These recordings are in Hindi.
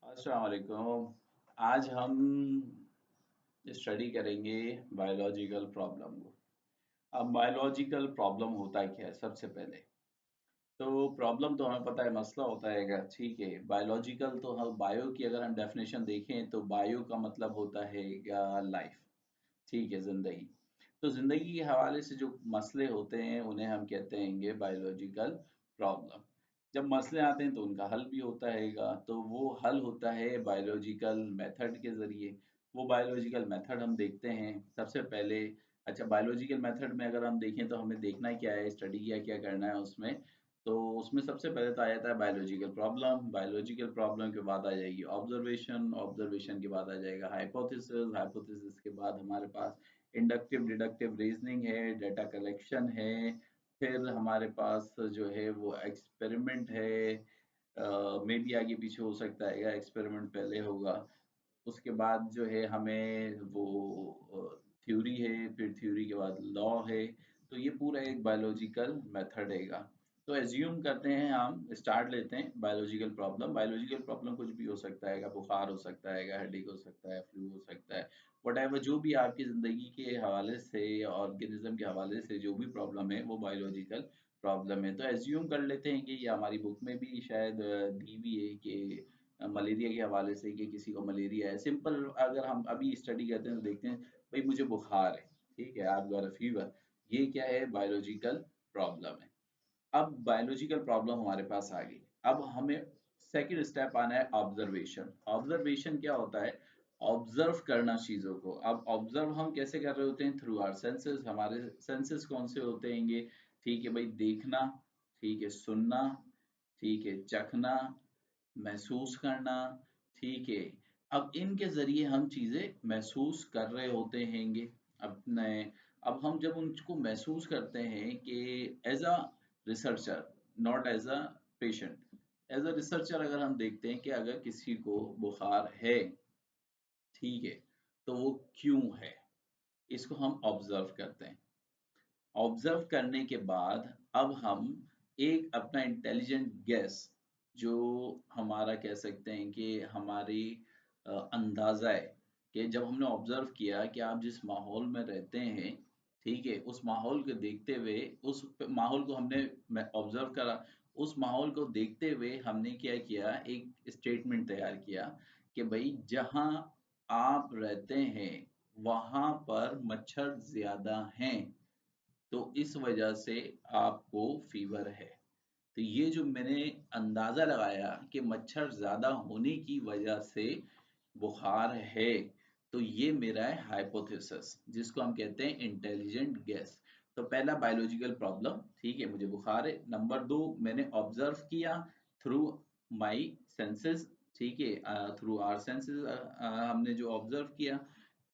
अस्सलाम वालेकुम। आज हम स्टडी करेंगे बायोलॉजिकल प्रॉब्लम को। अब बायोलॉजिकल प्रॉब्लम होता है क्या है सबसे पहले? तो प्रॉब्लम तो हमें पता है, मसला होता है, ठीक है। बायोलॉजिकल तो हम बायो की अगर हम डेफिनेशन देखें तो बायो का मतलब होता है लाइफ, ठीक है, जिंदगी। तो जिंदगी के हवाले से जो मसले होते हैं उन्हें हम कहते हैं बायोलॉजिकल प्रॉब्लम। जब मसले आते हैं तो उनका हल भी होता हैगा, तो वो हल होता है बायोलॉजिकल मेथड के ज़रिए। वो बायोलॉजिकल मेथड हम देखते हैं सबसे पहले। अच्छा, बायोलॉजिकल मेथड में अगर हम देखें तो हमें देखना क्या है, स्टडी क्या करना है उसमें। तो उसमें सबसे पहले तो आ जाता है बायोलॉजिकल प्रॉब्लम। बायोलॉजिकल प्रॉब्लम के बाद आ जाएगी ऑब्जर्वेशन। ऑब्जर्वेशन के बाद आ जाएगा हाइपोथेसिस। हाइपोथेसिस के बाद हमारे पास इंडक्टिव डिडक्टिव रीजनिंग है, डाटा कलेक्शन है। फिर हमारे पास जो है वो एक्सपेरिमेंट है। मे बी आगे पीछे हो सकता है, एक्सपेरिमेंट पहले होगा। उसके बाद जो है हमें वो थ्योरी है, फिर थ्योरी के बाद लॉ है। तो ये पूरा एक बायोलॉजिकल मेथड हैगा। तो एज्यूम करते हैं, हम स्टार्ट लेते हैं बायोलॉजिकल प्रॉब्लम। बायोलॉजिकल प्रॉब्लम कुछ भी हो सकता है, बुखार हो सकता है, हेडेक हो सकता है, फ्लू हो सकता है, वट जो भी आपकी ज़िंदगी के हवाले से या ऑर्गेनिज्म के हवाले से जो भी प्रॉब्लम है वो बायोलॉजिकल प्रॉब्लम है। तो एज्यूम कर लेते हैं कि ये हमारी बुक में भी शायद दी भी है कि मलेरिया के हवाले से, कि किसी को मलेरिया है। सिंपल अगर हम अभी स्टडी करते हैं तो देखते हैं, भाई मुझे बुखार है, ठीक है, आप गॉट अ फीवर। ये क्या है? बायोलॉजिकल प्रॉब्लम है। अब बायोलॉजिकल प्रॉब्लम हमारे पास आ गई। अब हमें सेकंड स्टेप आना है ऑब्जर्वेशन। ऑब्जर्वेशन क्या होता है? ऑब्जर्व करना चीजों को। अब ऑब्जर्व हम कैसे कर रहे होते हैं? Through our senses. हमारे सेंसेस कौन से होते हैं? ठीक है भाई, देखना, ठीक है, सुनना, ठीक है, चखना, महसूस करना, ठीक है। अब इनके ज़रिए हम चीज़ें महसूस कर रहे होते हैंगे अपने। अब हम जब उनको महसूस करते हैं कि as a researcher, not as a patient, as a researcher अगर हम देखते हैं कि अगर किसी को बुखार है, ठीक है, तो वो क्यों है, इसको हम ऑब्जर्व करते हैं। ऑब्जर्व करने के बाद अब हम एक अपना इंटेलिजेंट गेस, जो हमारा कह सकते हैं कि हमारी अंदाजा है, कि जब हमने ऑब्जर्व किया कि आप जिस माहौल में रहते हैं, ठीक है, उस माहौल को देखते हुए, माहौल को हमने ऑब्जर्व करा। उस माहौल को देखते हुए हमने क्या किया, एक स्टेटमेंट तैयार किया कि भाई जहां आप रहते हैं वहां पर मच्छर ज्यादा हैं, तो इस वजह से आपको फीवर है। तो ये जो मैंने अंदाजा लगाया कि मच्छर ज्यादा होने की वजह से बुखार है, तो ये मेरा है हाइपोथेसिस, जिसको हम कहते हैं इंटेलिजेंट गेस। तो पहला बायोलॉजिकल प्रॉब्लम, ठीक है, मुझे बुखार है। नंबर दो, मैंने ऑब्जर्व किया थ्रू माय सेंसेस, ठीक है, थ्रू आवर सेंसेस हमने जो ऑब्जर्व किया।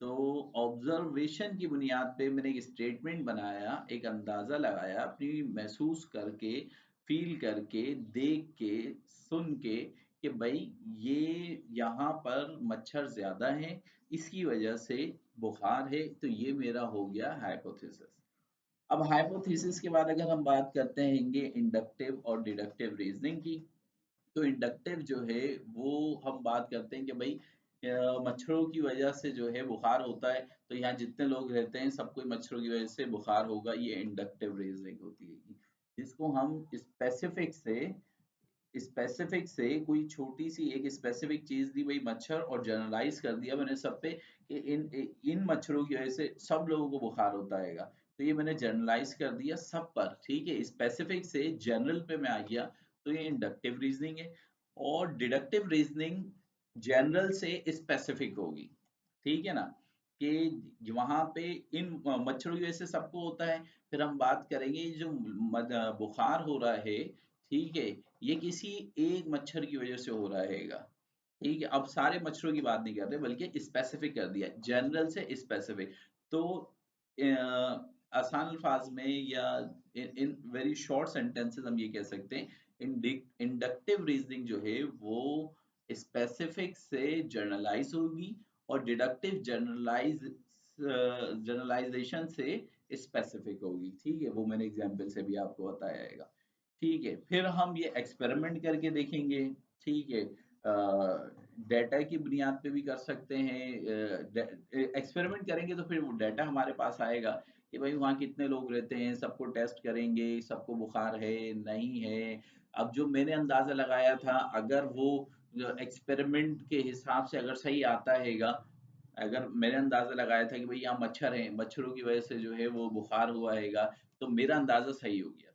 तो ऑब्जर्वेशन की बुनियाद पे मैंने एक स्टेटमेंट बनाया, एक अंदाजा लगाया अपनी महसूस करके, फील करके, देख के, सुन के, कि भाई ये यहाँ पर मच्छर ज्यादा हैं, इसकी वजह से बुखार है। तो ये मेरा हो गया हाइपोथेसिस। अब हाइपोथेसिस के बाद अगर हम बात करते हैं इंडक्टिव और डिडक्टिव रीजनिंग की, तो इंडक्टिव जो है वो हम बात करते हैं कि भाई मच्छरों की वजह से जो है बुखार होता है, तो यहाँ जितने लोग रहते हैं सबको मच्छरों की वजह से बुखार होगा। ये इंडक्टिव रीजनिंग होती है, जिसको हम स्पेसिफिक से कोई छोटी सी एक स्पेसिफिक चीज दी, भाई मच्छर, और जनरलाइज कर दिया मैंने सब पे कि इन इन मच्छरों की वजह से सब लोगों को बुखार होता हैगा। तो ये मैंने जनरलाइज कर दिया सब पर, ठीक है, स्पेसिफिक से जनरल पे मैं आ गया। तो ये इंडक्टिव रीजनिंग है। और डिडक्टिव रीजनिंग जनरल से स्पेसिफिक होगी, ठीक है ना, कि वहां पे इन मच्छरों की वजह से सबको होता है। फिर हम बात करेंगे ये जो बुखार हो रहा है, ठीक है, ये किसी एक मच्छर की वजह से हो रहा हैगा, ठीक है। अब सारे मच्छरों की बात नहीं कर रहे, बल्कि स्पेसिफिक कर दिया, जनरल से स्पेसिफिक। तो आसान अल्फाज में या इन वेरी शॉर्ट सेंटेंसेस हम ये कह सकते हैं, इंडक्टिव रीजनिंग जो है वो स्पेसिफिक से जनरलाइज होगी, और डिडक्टिव जनरलाइजेशन से स्पेसिफिक होगी, ठीक है। वो मैंने एग्जांपल से भी आपको बताया है, ठीक है। फिर हम ये एक्सपेरिमेंट करके देखेंगे, ठीक है। डेटा की बुनियाद पे भी कर सकते हैं। एक्सपेरिमेंट करेंगे तो फिर वो डेटा हमारे पास आएगा कि भाई वहाँ कितने लोग रहते हैं, सबको टेस्ट करेंगे, सबको बुखार है, नहीं है। अब जो मैंने अंदाज़ा लगाया था, अगर वो एक्सपेरिमेंट के हिसाब से अगर सही आता हैगा, अगर मैंने अंदाज़ा लगाया था कि भाई यहाँ मच्छर हैं, मच्छरों की वजह से जो है वो बुखार हुआ हैगा, तो मेरा अंदाज़ा सही हो गया।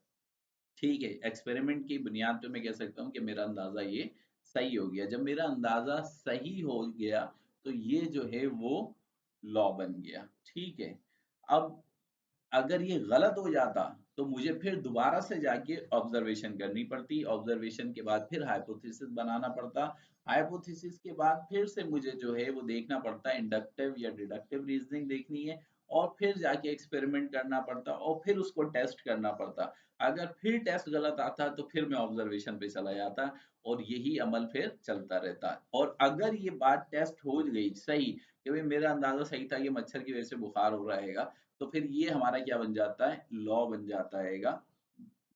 ठीक है, एक्सपेरिमेंट की बुनियाद पे मैं कह सकता हूँ कि मेरा अंदाज़ा ये सही हो गया। जब मेरा अंदाज़ा सही हो गया, तो ये जो है वो लॉ बन गया, ठीक है। अब अगर ये गलत हो जाता, तो मुझे फिर दोबारा से जाके ऑब्जर्वेशन करनी पड़ती, ऑब्जर्वेशन के बाद फिर हाइपोथेसिस बनाना पड़ता, हाइपोथेसिस के बाद फिर से मुझे जो है वो देखना पड़ता, इंडक्टिव या डिडक्टिव रीजनिंग देखनी है, और फिर जाके एक्सपेरिमेंट करना पड़ता और फिर उसको टेस्ट करना पड़ता। अगर फिर टेस्ट गलत आता तो फिर मैं ऑब्जर्वेशन पे चला जाता, और यही अमल फिर चलता रहता। और अगर ये बात टेस्ट हो गई सही कि भाई मेरा अंदाजा सही था, ये मच्छर की वजह से बुखार हो रहा है, तो फिर ये हमारा क्या बन जाता है, लॉ बन जाता हैगा,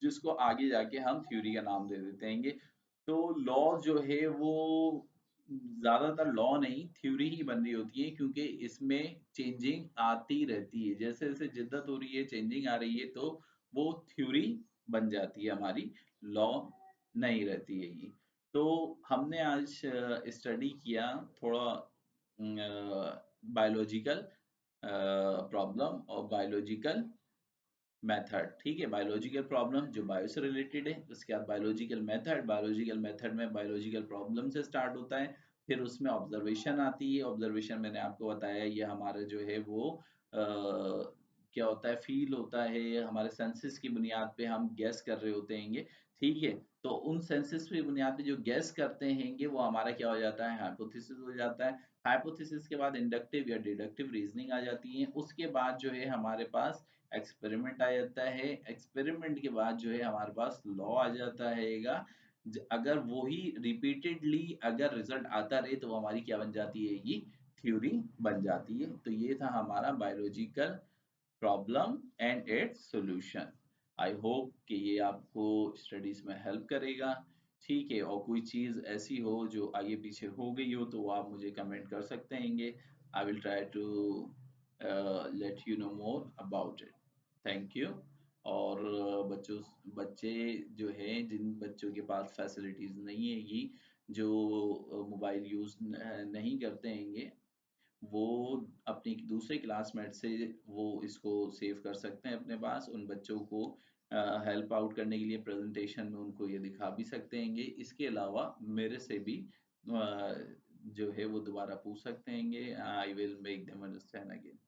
जिसको आगे जाके हम थ्योरी का नाम दे देते हैंगे। तो लॉ जो है वो ज्यादातर लॉ नहीं, थ्योरी ही बन रही होती है, क्योंकि इसमें चेंजिंग आती रहती है, जैसे जैसे जिद्दत हो रही है, चेंजिंग आ रही है, तो वो थ्योरी बन जाती है हमारी, लॉ नहीं रहती है ये। तो हमने आज स्टडी किया थोड़ा बायोलॉजिकल प्रॉब्लम और बायोलॉजिकल मेथड, ठीक है। बायोलॉजिकल प्रॉब्लम जो बायो से रिलेटेड है, उसके बाद बायोलॉजिकल मेथड, बायोलॉजिकल मेथड में बायोलॉजिकल प्रॉब्लम से स्टार्ट होता है, फिर उसमें ऑब्जर्वेशन आती है। ऑब्जर्वेशन मैंने आपको बताया, ये हमारे जो है वो क्या होता है, फील होता है, हमारे सेंसेस की बुनियाद पे हम गैस कर रहे होते हैंगे, ठीक है। तो उन सेंसेस की बुनियाद पे जो गैस करते हैंगे वो हमारा क्या हो जाता है, हाइपोथेसिस हो जाता है। हाइपोथेसिस के बाद इंडक्टिव या डिडक्टिव रीजनिंग आ जाती है। उसके बाद जो है हमारे पास एक्सपेरिमेंट आ जाता है। एक्सपेरिमेंट के बाद जो है हमारे पास लॉ आ जाता हैगा। अगर वो ही रिपीटेडली अगर रिजल्ट आता रहे, तो वो हमारी क्या बन जाती है, ये थ्योरी बन जाती है। तो ये था हमारा biological problem and it's solution. I hope कि ये आपको स्टडीज में हेल्प करेगा, ठीक है। और कोई चीज़ ऐसी हो जो आगे पीछे हो गई हो, तो वो आप मुझे कमेंट कर सकते हैंगे। I will try to let you know more about it. Thank you. और बच्चों बच्चे जो हैं, जिन बच्चों के पास फैसिलिटीज़ नहीं है, ये जो मोबाइल यूज़ नहीं करते हैंगे, वो अपनी दूसरे क्लासमेट से वो इसको सेव कर सकते हैं अपने पास। उन बच्चों को हेल्प आउट करने के लिए प्रेजेंटेशन में उनको ये दिखा भी सकते हैंगे। इसके अलावा मेरे से भी जो है वो दोबारा पूछ सकते हैंगे। I will make them understand again.